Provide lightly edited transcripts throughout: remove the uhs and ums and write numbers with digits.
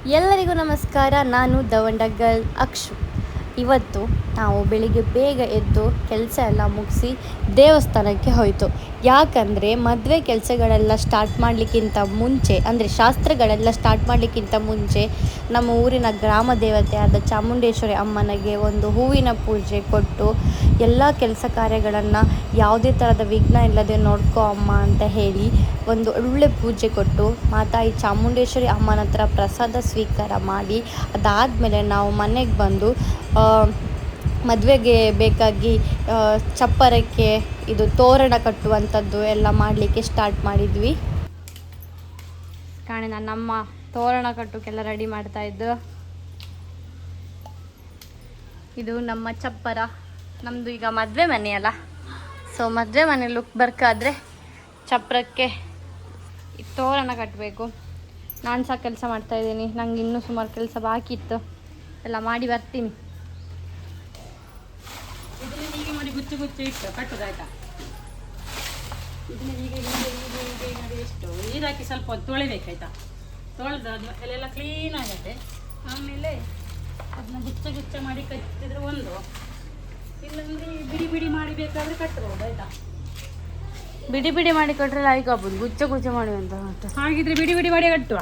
ಎಲ್ಲರಿಗೂ ನಮಸ್ಕಾರ. ನಾನು ದವಂಡಗಲ್ ಅಕ್ಷು. ಇವತ್ತು ನಾವು ಬೆಳಿಗ್ಗೆ ಬೇಗ ಎದ್ದು ಕೆಲಸ ಎಲ್ಲ ಮುಗಿಸಿ ದೇವಸ್ಥಾನಕ್ಕೆ ಹೋಯಿತು. ಯಾಕಂದರೆ ಮದುವೆ ಕೆಲಸಗಳೆಲ್ಲ ಸ್ಟಾರ್ಟ್ ಮಾಡಲಿಕ್ಕಿಂತ ಮುಂಚೆ, ಅಂದರೆ ಶಾಸ್ತ್ರಗಳೆಲ್ಲ ಸ್ಟಾರ್ಟ್ ಮಾಡಲಿಕ್ಕಿಂತ ಮುಂಚೆ ನಮ್ಮ ಊರಿನ ಗ್ರಾಮ ದೇವತೆ ಆದ ಚಾಮುಂಡೇಶ್ವರಿ ಅಮ್ಮನಿಗೆ ಒಂದು ಹೂವಿನ ಪೂಜೆ ಕೊಟ್ಟು ಎಲ್ಲ ಕೆಲಸ ಕಾರ್ಯಗಳನ್ನು ಯಾವುದೇ ಥರದ ವಿಘ್ನ ಇಲ್ಲದೆ ನೋಡ್ಕೋ ಅಮ್ಮ ಅಂತ ಹೇಳಿ ಒಂದು ಒಳ್ಳೆ ಪೂಜೆ ಕೊಟ್ಟು ಮಾತಾಯಿ ಚಾಮುಂಡೇಶ್ವರಿ ಅಮ್ಮನ ಹತ್ರ ಪ್ರಸಾದ ಸ್ವೀಕಾರ ಮಾಡಿ, ಅದಾದಮೇಲೆ ನಾವು ಮನೆಗೆ ಬಂದು ಮದುವೆಗೆ ಬೇಕಾಗಿ ಚಪ್ಪರಕ್ಕೆ ಇದು ತೋರಣ ಕಟ್ಟುವಂಥದ್ದು ಎಲ್ಲ ಮಾಡಲಿಕ್ಕೆ ಸ್ಟಾರ್ಟ್ ಮಾಡಿದ್ವಿ. ಕಾರಣ ನಮ್ಮ ತೋರಣ ಕಟ್ಟೋಕ್ಕೆಲ್ಲ ರೆಡಿ ಮಾಡ್ತಾಯಿದ್ದು. ಇದು ನಮ್ಮ ಚಪ್ಪರ. ನಮ್ಮದು ಈಗ ಮದುವೆ ಮನೆಯಲ್ಲ, ಸೊ ಮದುವೆ ಮನೆ ಲುಕ್ ಬರ್ಕಾದ್ರೆ ಚಪ್ಪರಕ್ಕೆ ತೋರಣ ಕಟ್ಟಬೇಕು. ನಾನು ಸಹ ಕೆಲಸ ಮಾಡ್ತಾಯಿದ್ದೀನಿ. ನಂಗೆ ಇನ್ನೂ ಸುಮಾರು ಕೆಲಸ ಬಾಕಿ ಇತ್ತು, ಎಲ್ಲ ಮಾಡಿ ಬರ್ತೀನಿ. ಇದನ್ನ ಹೀಗೆ ಮಾಡಿ ಗುಚ್ಚು ಗುಚ್ಚು ಇಟ್ಟು ಕಟ್ಟುದಾಯ್ತಾ? ಇದನ್ನ ಹೀಗೆ ಮಾಡಿ ಇಷ್ಟು ನೀರು ಹಾಕಿ ಸ್ವಲ್ಪ ಹೊತ್ತು ತೊಳಿಬೇಕಾಯ್ತಾ? ತೊಳೆದಾದ್ಮೇಲೆ ಅಲ್ಲೆಲ್ಲ ಕ್ಲೀನ್ ಆಗುತ್ತೆ. ಆಮೇಲೆ ಅದನ್ನ ಗುಚ್ಚ ಗುಚ್ಚ ಮಾಡಿ ಕಟ್ಟಿದ್ರೆ ಒಂದು, ಇಲ್ಲಾಂದ್ರೆ ಬಿಡಿ ಬಿಡಿ ಮಾಡಿ ಬೇಕಾದ್ರೆ ಕಟ್ಟಬಹುದು ಆಯ್ತಾ? ಬಿಡಿ ಬಿಡಿ ಮಾಡಿ ಕೊಟ್ಟರೆ ಲೈಕ್ ಆಗ್ಬೋದು, ಗುಚ್ಚ ಗುಚ್ಚ ಮಾಡುವಂತ. ಹಾಗಿದ್ರೆ ಬಿಡಿ ಬಿಡಿ ಮಾಡಿ ಕಟ್ಟುವ.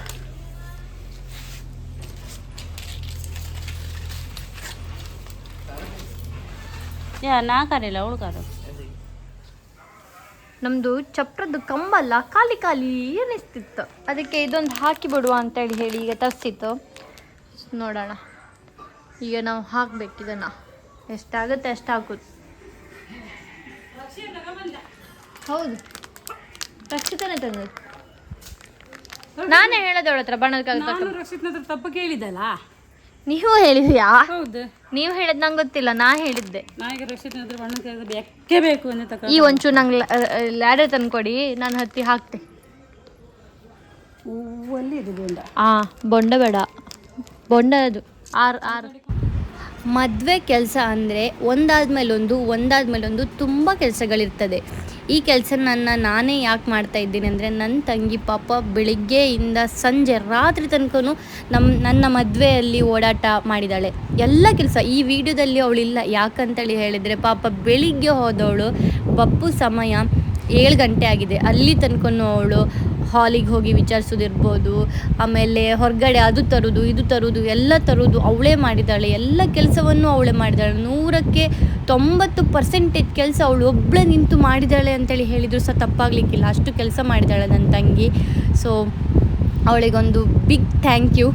ನಾಲ್ಕರಿಲ್ಲ ಉಳ್ಕಾರು. ನಮ್ಮದು ಚಪ್ರದ್ದು ಕಂಬಲ್ಲ ಖಾಲಿ ಖಾಲಿ ಅನ್ನಿಸ್ತಿತ್ತು, ಅದಕ್ಕೆ ಇದೊಂದು ಹಾಕಿ ಬಿಡುವ ಅಂತೇಳಿ ಹೇಳಿ ಈಗ ತರಿಸಿತ್ತು. ನೋಡೋಣ, ಈಗ ನಾವು ಹಾಕ್ಬೇಕು ಇದನ್ನು. ಎಷ್ಟಾಗುತ್ತೆ ಅಷ್ಟು ಹಾಕೋದು. ಹೌದು, ರಕ್ಷಿತನೇ ತಂದದ್ದು. ನಾನೇ ಹೇಳೋದವಳ ಹತ್ರ ಬಣ್ಣದ ರಕ್ಷಿತ್ನ ತಪ್ಪ ಕೇಳಿದಲ್ಲ. ನೀವು ಹೇಳಿದ್ಯಾ? ಹೌದು, ನೀವು ಹೇಳಿದ್ ನಂಗೆ ಗೊತ್ತಿಲ್ಲ, ನಾ ಹೇಳಿದ್ದೆ. ನಾಯಿಗೆ ರಕ್ಷಿತ್ನ ಬಣ್ಣ ಬೇಕೇ ಬೇಕು ಅಂತ. ಈ ಒಂಚೂರು ನಂಗೆ ಲ್ಯಾಡರ್ ತಂದ್ಕೊಡಿ, ನಾನು ಹತ್ತಿ ಹಾಕ್ತೆ. ಹೂವಲ್ಲಿ ಇದು ಬೊಂಡ. ಬೊಂಡ ಬೇಡ, ಬೊಂಡ ಅದು ಆರು. ಮದುವೆ ಕೆಲಸ ಅಂದರೆ ಒಂದಾದ್ಮೇಲೊಂದು ತುಂಬ ಕೆಲಸಗಳಿರ್ತದೆ. ಈ ಕೆಲಸ ನಾನೇ ಯಾಕೆ ಮಾಡ್ತಾ ಇದ್ದೀನಿ ಅಂದರೆ, ನನ್ನ ತಂಗಿ ಪಾಪ ಬೆಳಿಗ್ಗೆಯಿಂದ ಸಂಜೆ ರಾತ್ರಿ ತನಕನೂ ನನ್ನ ಮದುವೆಯಲ್ಲಿ ಓಡಾಟ ಮಾಡಿದ್ದಾಳೆ. ಎಲ್ಲ ಕೆಲಸ ಈ ವಿಡಿಯೋದಲ್ಲಿ ಅವಳಿಲ್ಲ. ಯಾಕಂತೇಳಿ ಹೇಳಿದರೆ, ಪಾಪ ಬೆಳಿಗ್ಗೆ ಹೋದವಳು ಬಪ್ಪು ಸಮಯ 7 ಗಂಟೆ ಆಗಿದೆ. ಅಲ್ಲಿ ತನಕನೂ ಅವಳು ಹಾಲಿಗೆ ಹೋಗಿ ವಿಚಾರಿಸೋದಿರ್ಬೋದು, ಆಮೇಲೆ ಹೊರಗಡೆ ಅದು ತರೋದು ಇದು ತರೋದು ಎಲ್ಲ ತರೋದು ಅವಳೇ ಮಾಡಿದ್ದಾಳೆ. ಎಲ್ಲ ಕೆಲಸವನ್ನು ಅವಳೇ ಮಾಡಿದ್ದಾಳೆ. 100ಕ್ಕೆ 90% ಕೆಲಸ ಅವಳು ಒಬ್ಬಳೇ ನಿಂತು ಮಾಡಿದ್ದಾಳೆ ಅಂತೇಳಿ ಹೇಳಿದರೂ ಸಹ ತಪ್ಪಾಗಲಿಕ್ಕಿಲ್ಲ. ಅಷ್ಟು ಕೆಲಸ ಮಾಡಿದ್ದಾಳೆ ನನ್ನ ತಂಗಿ. ಸೊ ಅವಳಿಗೊಂದು ಬಿಗ್ ಥ್ಯಾಂಕ್ ಯು.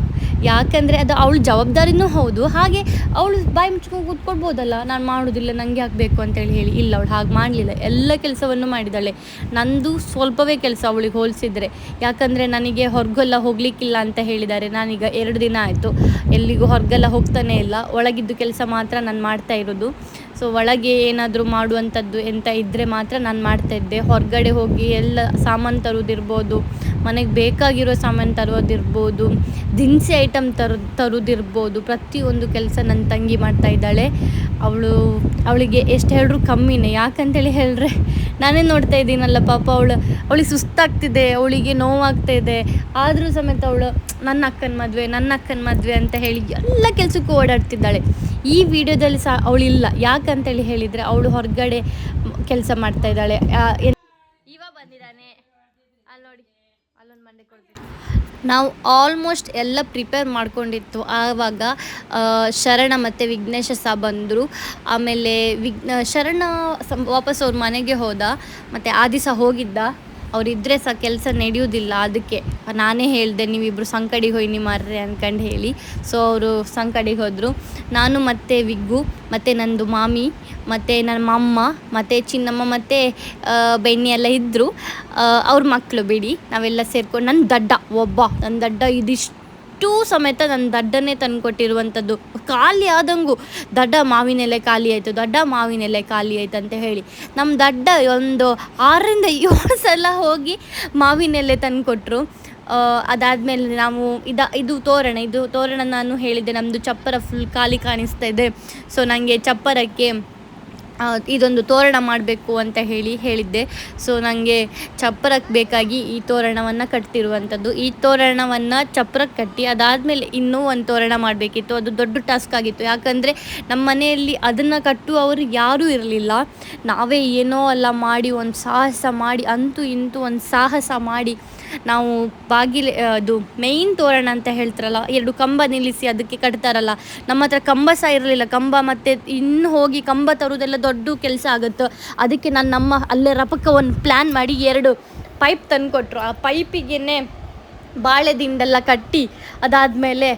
ಯಾಕಂದರೆ ಅದು ಅವಳ ಜವಾಬ್ದಾರಿನೂ ಹೌದು. ಹಾಗೆ ಅವಳು ಬಾಯಿ ಮುಚ್ಕೊಂಡು ಕೂತ್ಕೊಳ್ಬೋದಲ್ಲ, ನಾನು ಮಾಡೋದಿಲ್ಲ ನನಗೆ ಆಗಬೇಕು ಅಂತೇಳಿ ಹೇಳಿ. ಇಲ್ಲ, ಅವಳು ಹಾಗೆ ಮಾಡಲಿಲ್ಲ. ಎಲ್ಲ ಕೆಲಸವನ್ನು ಮಾಡಿದ್ದಾಳೆ. ನಂದು ಸ್ವಲ್ಪವೇ ಕೆಲಸ ಅವಳಿಗೆ ಹೋಲಿಸಿದರೆ. ಯಾಕಂದರೆ ನನಗೆ ಹೊರಗೆಲ್ಲ ಹೋಗಲಿಕ್ಕಿಲ್ಲ ಅಂತ ಹೇಳಿದ್ದಾರೆ. ನಾನೀಗ 2 ದಿನ ಆಯಿತು ಎಲ್ಲಿಗೂ ಹೊರಗೆಲ್ಲ ಹೋಗ್ತಾನೆ ಇಲ್ಲ. ಒಳಗಿದ್ದು ಕೆಲಸ ಮಾತ್ರ ನಾನು ಮಾಡ್ತಾ ಇರೋದು. ಸೊ ಒಳಗೆ ಏನಾದರೂ ಮಾಡುವಂಥದ್ದು ಎಂತ ಇದ್ದರೆ ಮಾತ್ರ ನಾನು ಮಾಡ್ತಾಯಿದ್ದೆ. ಹೊರಗಡೆ ಹೋಗಿ ಎಲ್ಲ ಸಾಮಾನು ತರೋದಿರ್ಬೋದು, ಮನೆಗೆ ಬೇಕಾಗಿರೋ ಸಾಮಾನು ತರೋದಿರ್ಬೋದು, ದಿನಸಿ ಐಟಮ್ ತರೋದಿರ್ಬೋದು, ಪ್ರತಿಯೊಂದು ಕೆಲಸ ನನ್ನ ತಂಗಿ ಮಾಡ್ತಾ ಇದ್ದಾಳೆ. ಅವಳಿಗೆ ಎಷ್ಟು ಹೇಳಿದ್ರು ಕಮ್ಮಿನೇ. ಯಾಕಂತೇಳಿ ಹೇಳಿದ್ರೆ, ನಾನೇ ನೋಡ್ತಾ ಇದ್ದೀನಲ್ಲ ಪಾಪ, ಅವಳಿಗೆ ಸುಸ್ತಾಗ್ತಿದೆ, ಅವಳಿಗೆ ನೋವಾಗ್ತಾಯಿದೆ. ಆದರೂ ಸಮೇತ ಅವಳು ನನ್ನ ಅಕ್ಕನ ಮದುವೆ ಅಂತ ಹೇಳಿ ಎಲ್ಲ ಕೆಲಸಕ್ಕೂ ಓಡಾಡ್ತಿದ್ದಾಳೆ. ಈ ವಿಡಿಯೋದಲ್ಲಿ ಸಹ ಅವಳಿಲ್ಲ. ಯಾಕಂತೇಳಿ ಹೇಳಿದರೆ, ಅವಳು ಹೊರಗಡೆ ಕೆಲಸ ಮಾಡ್ತಾ ಇದ್ದಾಳೆ. ಇವ ಬಂದಿದ್ದಾನೆ ಅಲ್ಲಿ ನೋಡಿ, ಅಲ್ಲೊಂದು ಮಂಡೆ ಕೊಡ್ತೀನಿ. ನಾವು ಆಲ್ಮೋಸ್ಟ್ ಎಲ್ಲ ಪ್ರಿಪೇರ್ ಮಾಡ್ಕೊಂಡಿತ್ತು. ಆವಾಗ ಶರಣ ಮತ್ತು ವಿಘ್ನೇಶ ಸಹ ಬಂದರು. ಆಮೇಲೆ ಶರಣ ವಾಪಸ್ ಅವ್ರ ಮನೆಗೆ ಹೋದ, ಮತ್ತು ಆ ದಿವಸ ಹೋಗಿದ್ದ. ಅವರಿದ್ದರೆ ಸಹ ಕೆಲಸ ನಡೆಯೋದಿಲ್ಲ. ಅದಕ್ಕೆ ನಾನೇ ಹೇಳಿದೆ, ನೀವಿಬ್ಬರು ಸಂಕಡಿಗೆ ಹೋಗಿ ಮಾರ್ರೆ ಅಂದ್ಕೊಂಡು ಹೇಳಿ. ಸೊ ಅವರು ಸಂಕಡಿಗೆ ಹೋದರು. ನಾನು ಮತ್ತು ವಿಗ್ಗು ಮತ್ತು ನಂದು ಮಾಮಿ ಮತ್ತು ನನ್ನ ಅಮ್ಮ ಮತ್ತು ಚಿನ್ನಮ್ಮ ಮತ್ತು ಬೆಣ್ಣೆ ಎಲ್ಲ ಇದ್ದರು. ಅವ್ರ ಮಕ್ಕಳು ಬಿಡಿ, ನಾವೆಲ್ಲ ಸೇರ್ಕೊಂಡು ನನ್ನ ದಡ್ಡ ಇದಿಷ್ಟು ಸಮೇತ ನನ್ನ ದಡ್ಡನೇ ತಂದುಕೊಟ್ಟಿರುವಂಥದ್ದು. ಖಾಲಿ ಆದಂಗೂ ದಡ್ಡ ಮಾವಿನೆಲೆ ಖಾಲಿ ಆಯಿತು ಅಂತ ಹೇಳಿ ನಮ್ಮ ದಡ್ಡ ಒಂದು 6ರಿಂದ 7 ಸಲ ಹೋಗಿ ಮಾವಿನೆಲೆ ತಂದುಕೊಟ್ರು. ಅದಾದಮೇಲೆ ನಾವು ಇದು ತೋರಣ ನಾನು ಹೇಳಿದ್ದೆ, ನಮ್ಮದು ಚಪ್ಪರ ಫುಲ್ ಖಾಲಿ ಕಾಣಿಸ್ತಾ ಇದೆ. ಸೊ ನನಗೆ ಚಪ್ಪರಕ್ಕೆ ಇದೊಂದು ತೋರಣ ಮಾಡಬೇಕು ಅಂತ ಹೇಳಿದ್ದೆ. ಸೊ ನನಗೆ ಚಪ್ಪರಕ್ಕೆ ಬೇಕಾಗಿ ಈ ತೋರಣವನ್ನು ಕಟ್ತಿರುವಂಥದ್ದು. ಈ ತೋರಣವನ್ನು ಚಪ್ಪರಕ್ಕೆ ಕಟ್ಟಿ ಅದಾದಮೇಲೆ ಇನ್ನೂ ಒಂದು ತೋರಣ ಮಾಡಬೇಕಿತ್ತು. ಅದು ದೊಡ್ಡ ಟಾಸ್ಕ್ ಆಗಿತ್ತು. ಯಾಕಂದರೆ ನಮ್ಮ ಮನೆಯಲ್ಲಿ ಅದನ್ನು ಕಟ್ಟುವವರು ಯಾರೂ ಇರಲಿಲ್ಲ. ನಾವೇ ಏನೋ ಎಲ್ಲ ಮಾಡಿ ಒಂದು ಸಾಹಸ ಮಾಡಿ ಅಂತೂ ಇಂತೂ ಒಂದು ಸಾಹಸ ಮಾಡಿ ನಾವು ಅದು ಮೇಯ್ನ್ ತೋರಣ ಅಂತ ಹೇಳ್ತಾರಲ್ಲ, 2 ಕಂಬ ನಿಲ್ಲಿಸಿ ಅದಕ್ಕೆ ಕಟ್ತಾರಲ್ಲ, ನಮ್ಮ ಹತ್ರ ಕಂಬ ಸಹ ಇರಲಿಲ್ಲ. ಕಂಬ ಮತ್ತು ಇನ್ನು ಹೋಗಿ ಕಂಬ ತರೋದೆಲ್ಲ ದೊಡ್ಡ ಕೆಲಸ ಆಗುತ್ತೆ. ಅದಕ್ಕೆ ನಮ್ಮ ಅಲ್ಲೇ ರಪಕ್ಕ ಒಂದು ಪ್ಲ್ಯಾನ್ ಮಾಡಿ 2 ಪೈಪ್ ತಂದುಕೊಟ್ರು. ಆ ಪೈಪಿಗೆ ಬಾಳೆದಿಂಡೆಲ್ಲ ಕಟ್ಟಿ ಅದಾದಮೇಲೆ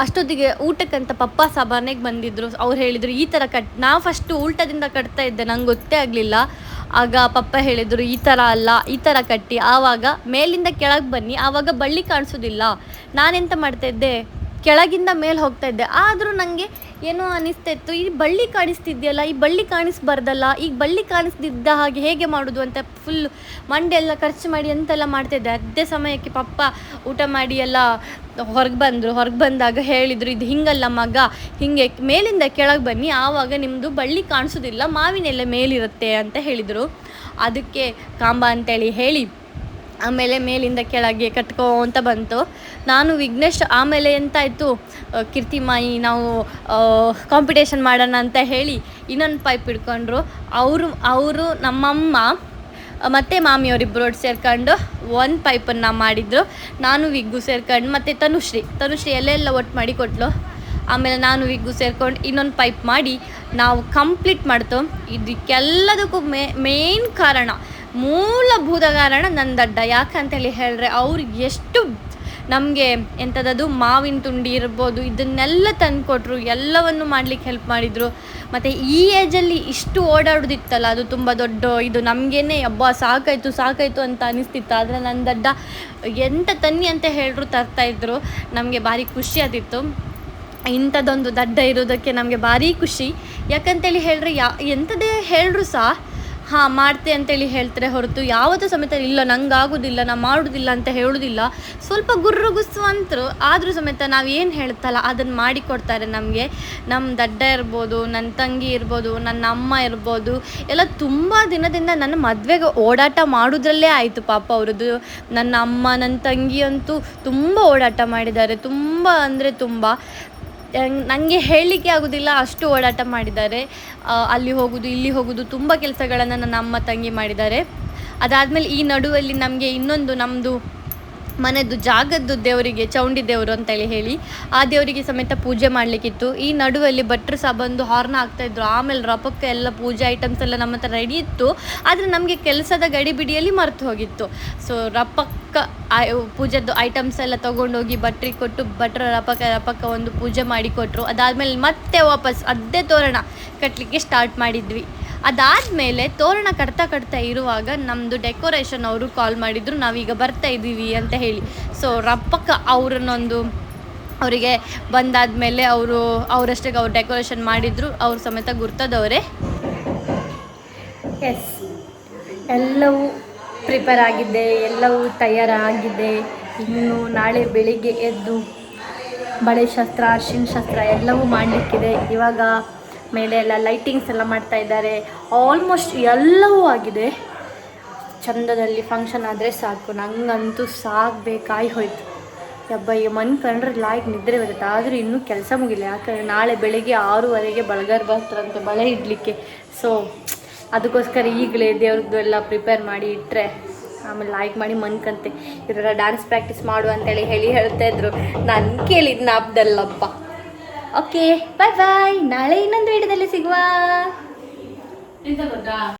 ಅಷ್ಟೊತ್ತಿಗೆ ಊಟಕ್ಕಂತ ಪಪ್ಪ ಸಹ ಮನೆಗೆ ಬಂದಿದ್ದರು. ಅವ್ರು ಹೇಳಿದರು ಈ ಥರ ನಾವು ಫಸ್ಟು ಉಲ್ಟದಿಂದ ಕಟ್ತಾ ಇದ್ದೆ, ನಂಗೆ ಗೊತ್ತೇ ಆಗಲಿಲ್ಲ. ಆಗ ಪಪ್ಪ ಹೇಳಿದರು ಈ ಥರ ಅಲ್ಲ, ಈ ಥರ ಕಟ್ಟಿ ಆವಾಗ ಮೇಲಿಂದ ಕೆಳಗೆ ಬನ್ನಿ, ಆವಾಗ ಬಳ್ಳಿ ಕಾಣಿಸೋದಿಲ್ಲ. ನಾನೆಂತ ಮಾಡ್ತಾಯಿದ್ದೆ, ಕೆಳಗಿಂದ ಮೇಲೆ ಹೋಗ್ತಾ ಇದ್ದೆ. ಆದರೂ ನನಗೆ ಏನೋ ಅನ್ನಿಸ್ತಾ ಇತ್ತು, ಈ ಬಳ್ಳಿ ಕಾಣಿಸ್ತಿದೆಯಲ್ಲ, ಈ ಬಳ್ಳಿ ಕಾಣಿಸ್ಬಾರ್ದಲ್ಲ, ಈಗ ಬಳ್ಳಿ ಕಾಣಿಸ್ದಿದ್ದ ಹಾಗೆ ಹೇಗೆ ಮಾಡೋದು ಅಂತ ಫುಲ್ ಮಂಡೆ ಎಲ್ಲ ಖರ್ಚು ಮಾಡಿ ಅಂತೆಲ್ಲ ಮಾಡ್ತಾಯಿದ್ದೆ. ಅದೇ ಸಮಯಕ್ಕೆ ಪಪ್ಪ ಊಟ ಮಾಡಿ ಎಲ್ಲ ಹೊರಗೆ ಬಂದಾಗ ಹೇಳಿದರು, ಇದು ಹಿಂಗಲ್ಲ ಮಗ, ಹೀಗೆ ಮೇಲಿಂದ ಕೆಳಗೆ ಬನ್ನಿ, ಆವಾಗ ನಿಮ್ಮದು ಬಳ್ಳಿ ಕಾಣಿಸೋದಿಲ್ಲ, ಮಾವಿನೆಲ್ಲ ಮೇಲಿರುತ್ತೆ ಅಂತ ಹೇಳಿದರು. ಅದಕ್ಕೆ ಕಾಂಬ ಅಂತೇಳಿ ಹೇಳಿ ಆಮೇಲೆ ಮೇಲಿಂದ ಕೆಳಗೆ ಕಟ್ಕೊಂತ ಬಂತು. ನಾನು ವಿಘ್ನೇಶ್ ಆಮೇಲೆ ಎಂತಾಯಿತು, ಕೀರ್ತಿಮಾಯಿ ನಾವು ಕಾಂಪಿಟೇಷನ್ ಮಾಡೋಣ ಅಂತ ಹೇಳಿ ಇನ್ನೊಂದು ಪೈಪ್ ಹಿಡ್ಕೊಂಡ್ರು. ಅವರು ನಮ್ಮಮ್ಮ ಮತ್ತು ಮಾಮಿಯವರಿಬ್ಬರು ಸೇರ್ಕೊಂಡು ಒಂದು ಪೈಪನ್ನು ಮಾಡಿದರು. ನಾನು ವಿಗ್ಗು ಸೇರ್ಕೊಂಡು ಮತ್ತು ತನುಶ್ರೀ ಎಲ್ಲೆಲ್ಲ ಒಟ್ಟು ಮಾಡಿ ಕೊಟ್ಲು. ಆಮೇಲೆ ನಾನು ವಿಗ್ಗು ಸೇರ್ಕೊಂಡು ಇನ್ನೊಂದು ಪೈಪ್ ಮಾಡಿ ನಾವು ಕಂಪ್ಲೀಟ್ ಮಾಡ್ತು. ಇದಕ್ಕೆಲ್ಲದಕ್ಕೂ ಮೇನ್ ಕಾರಣ, ಮೂಲಭೂತ ಕಾರಣ ನನ್ನ ದಡ್ಡ. ಯಾಕಂತೇಳಿ ಹೇಳಿದ್ರೆ ಅವ್ರು ಎಷ್ಟು ನಮಗೆ ಎಂಥದ್ದು ಮಾವಿನ ತುಂಡಿ ಇರ್ಬೋದು ಇದನ್ನೆಲ್ಲ ತಂದುಕೊಟ್ರು, ಎಲ್ಲವನ್ನು ಮಾಡಲಿಕ್ಕೆ ಹೆಲ್ಪ್ ಮಾಡಿದರು. ಮತ್ತು ಈ ಏಜಲ್ಲಿ ಇಷ್ಟು ಓಡಾಡೋದಿತ್ತಲ್ಲ, ಅದು ತುಂಬ ದೊಡ್ಡ ಇದು. ನಮಗೇನೆ ಸಾಕಾಯಿತು ಅಂತ ಅನಿಸ್ತಿತ್ತು. ಆದರೆ ನನ್ನ ದಡ್ಡ ಎಂತ ತನ್ನಿ ಅಂತ ಹೇಳಿದ್ರು ತರ್ತಾಯಿದ್ರು. ನಮಗೆ ಭಾರಿ ಖುಷಿ ಆದಿತ್ತು. ಇಂಥದ್ದೊಂದು ದಡ್ಡ ಇರೋದಕ್ಕೆ ನಮಗೆ ಭಾರಿ ಖುಷಿ. ಯಾಕಂತೇಳಿ ಹೇಳಿದ್ರೆ ಎಂಥದೇ ಹೇಳಿದ್ರು ಸಹ ಮಾಡ್ತೆ ಅಂತೇಳಿ ಹೇಳ್ತಾರೆ ಹೊರತು ಯಾವತ್ತೂ ಸಮೇತ ಇಲ್ಲ ನಂಗೆ ಆಗೋದಿಲ್ಲ, ನಾನು ಮಾಡೋದಿಲ್ಲ ಅಂತ ಹೇಳೋದಿಲ್ಲ. ಸ್ವಲ್ಪ ಗುರ್ರುಗುಸ್ಸು ಅಂತರು ಆದರೂ ಸಮೇತ ನಾವು ಏನು ಹೇಳ್ತಲ್ಲ ಅದನ್ನು ಮಾಡಿಕೊಡ್ತಾರೆ ನಮಗೆ. ನಮ್ಮ ದಡ್ಡ ಇರ್ಬೋದು, ನನ್ನ ತಂಗಿ ಇರ್ಬೋದು, ನನ್ನ ಅಮ್ಮ ಇರ್ಬೋದು, ಎಲ್ಲ ತುಂಬ ದಿನದಿಂದ ನನ್ನ ಮದುವೆಗೆ ಓಡಾಟ ಮಾಡೋದ್ರಲ್ಲೇ ಆಯಿತು ಪಾಪ ಅವ್ರದ್ದು. ನನ್ನ ಅಮ್ಮ ನನ್ನ ತಂಗಿ ಅಂತೂ ತುಂಬ ಓಡಾಟ ಮಾಡಿದ್ದಾರೆ, ತುಂಬ ಅಂದರೆ ತುಂಬ. ನನಗೆ ಹೇಳಲಿಕ್ಕೆ ಆಗೋದಿಲ್ಲ, ಅಷ್ಟು ಓಡಾಟ ಮಾಡಿದ್ದಾರೆ. ಅಲ್ಲಿ ಹೋಗೋದು ಇಲ್ಲಿ ಹೋಗೋದು ತುಂಬ ಕೆಲಸಗಳನ್ನು ನನ್ನ ಅಮ್ಮ ತಂಗಿ ಮಾಡಿದ್ದಾರೆ. ಅದಾದಮೇಲೆ ಈ ನಡುವಲ್ಲಿ ನಮಗೆ ಇನ್ನೊಂದು ನಮ್ಮದು ಮನೆಯದು ಜಾಗದ್ದು ದೇವರಿಗೆ ಚೌಂಡಿ ದೇವರು ಅಂತೇಳಿ ಹೇಳಿ ಆ ದೇವರಿಗೆ ಸಮೇತ ಪೂಜೆ ಮಾಡಲಿಕ್ಕಿತ್ತು. ಈ ನಡುವಲ್ಲಿ ಭಟ್ರು ಸಹ ಬಂದು ಹಾರ್ನ ಹಾಕ್ತಾಯಿದ್ರು. ಆಮೇಲೆ ರಪಕ್ಕೆ ಎಲ್ಲ ಪೂಜೆ ಐಟಮ್ಸ್ ಎಲ್ಲ ನಮ್ಮ ಹತ್ರ ರೆಡಿ ಇತ್ತು. ಆದರೆ ನಮಗೆ ಕೆಲಸದ ಗಡಿಬಿಡಿಯಲ್ಲಿ ಮರೆತು ಹೋಗಿತ್ತು. ಸೊ ರಪಕ್ಕ ಪೂಜೆದ್ದು ಐಟಮ್ಸ್ ಎಲ್ಲ ತೊಗೊಂಡೋಗಿ ಭಟ್ರಿಗೆ ಕೊಟ್ಟು ಭಟ್ರ ರಪಕ್ಕ ಒಂದು ಪೂಜೆ ಮಾಡಿಕೊಟ್ರು. ಅದಾದಮೇಲೆ ಮತ್ತೆ ವಾಪಸ್ ಅದೇ ತೋರಣ ಕಟ್ಟಲಿಕ್ಕೆ ಸ್ಟಾರ್ಟ್ ಮಾಡಿದ್ವಿ. ಅದಾದಮೇಲೆ ತೋರಣ ಕಟ್ತಾ ಇರುವಾಗ ನಮ್ಮದು ಡೆಕೋರೇಷನ್ ಅವರು ಕಾಲ್ ಮಾಡಿದರು, ನಾವೀಗ ಬರ್ತಾ ಇದ್ದೀವಿ ಅಂತ ಹೇಳಿ. ಸೊ ರಪ್ಪಕ್ಕ ಅವರಿಗೆ ಬಂದಾದಮೇಲೆ ಅವರಷ್ಟಕ್ಕೆ ಅವ್ರು ಡೆಕೋರೇಷನ್ ಮಾಡಿದರು. ಅವ್ರು ಸಮೇತ ಗುರ್ತದವರೇ. ಎಸ್, ಎಲ್ಲವೂ ಪ್ರಿಪೇರ್ ಆಗಿದೆ, ಎಲ್ಲವೂ ತಯಾರಾಗಿದೆ. ಇನ್ನು ನಾಳೆ ಬೆಳಿಗ್ಗೆ ಎದ್ದು ಬಳೆ ಶಾಸ್ತ್ರ, ಅರಿಶಿನ ಶಾಸ್ತ್ರ ಎಲ್ಲವೂ ಮಾಡಲಿಕ್ಕಿದೆ. ಇವಾಗ ಮೇಲೆ ಎಲ್ಲ ಲೈಟಿಂಗ್ಸ್ ಎಲ್ಲ ಮಾಡ್ತಾ ಇದ್ದಾರೆ. ಆಲ್ಮೋಸ್ಟ್ ಎಲ್ಲವೂ ಆಗಿದೆ. ಚಂದದಲ್ಲಿ ಫಂಕ್ಷನ್ ಆದರೆ ಸಾಕು, ನಂಗಂತೂ ಸಾಕಬೇಕಾಗಿ ಹೋಯ್ತು. ಯಬ್ಬ ಈಗ ಮನೆ ಕಂಡ್ರೆ ಲಾಯ್ಕ್ ನಿದ್ರೆ ಬರುತ್ತೆ. ಆದರೂ ಇನ್ನೂ ಕೆಲಸ ಮುಗಿಲ್ಲ. ಯಾಕಂದರೆ ನಾಳೆ ಬೆಳಗ್ಗೆ 6:30 ಬಳಗಾರ ಬರ್ತಾರಂತೆ ಬಳೆ ಇಡಲಿಕ್ಕೆ. ಸೊ ಅದಕ್ಕೋಸ್ಕರ ಈಗಲೇ ದೇವ್ರದ್ದು ಎಲ್ಲ ಪ್ರಿಪೇರ್ ಮಾಡಿ ಇಟ್ಟರೆ ಆಮೇಲೆ ಲೈಕ್ ಮಾಡಿ ಮನ್ಕಂತೆ. ಇವರೆಲ್ಲ ಡ್ಯಾನ್ಸ್ ಪ್ರಾಕ್ಟೀಸ್ ಮಾಡು ಅಂತೇಳಿ ಹೇಳ್ತಾ ಇದ್ರು. ನಾನು ಕೇಳಿದ್ದು ನಾಪ್ದಲ್ಲಪ್ಪ. ಓಕೆ, ಬಾಯ್. ನಾಳೆ ಇನ್ನೊಂದು ವಿಡಿಯೋದಲ್ಲಿ ಸಿಗುವ.